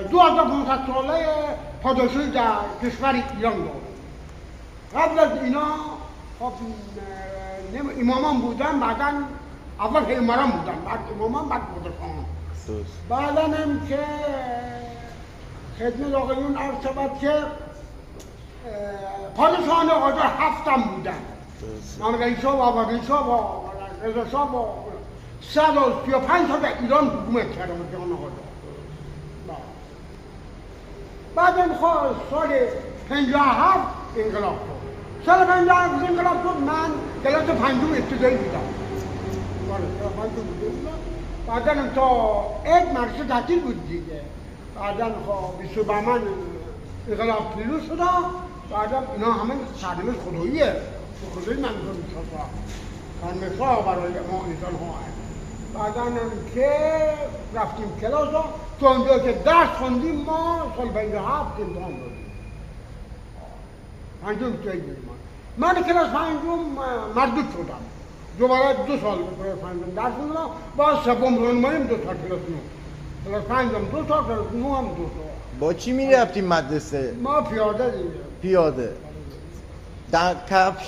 2500 ساله پادشاهی در کشور ایران داره. قبل از اینا خب امامان بودن، بعدا اول پیامبران بودن، بعد امامان، بعد پادشاهان. بعدا هم که خدمت آقایون عرض شود که پادشاهان قاجار 7 بودن. نامگری شاه و آبادی شاه و رضا شاه و 135 سال در ایران حکومت کردن جهان قاجار. بعدم سال 57 انقلاب شد. سال 57 انقلاب شد، من کلاس 5 ابتدایی بودم. بعدم تا عید مدرسه تعطیل بود دیگه. بعدم 20 بهمن انقلاب پیروز شد. بعدم اینا همه سرنوشت خداییه. خدایی منظور می‌شد. سرنوشت‌ها برای ما انسان‌ها هست. بعدم که رفتیم کلاس ها، تا اونجا که درس خوندیم ما سال 57 امتحان دادیم. 5 ابتدایی بودیم. من کلاس 5 مردود شدم. دوباره 2 سال کلاس 5 درس خوندم. باز سوم راهنماییم 2 سال کلاس 9. کلاس 5 هم 2 سال، کلاس 9 هم 2 سال. با چی میرفتیم مدرسه؟ ما پیاده دیگه. پیاده. در کفش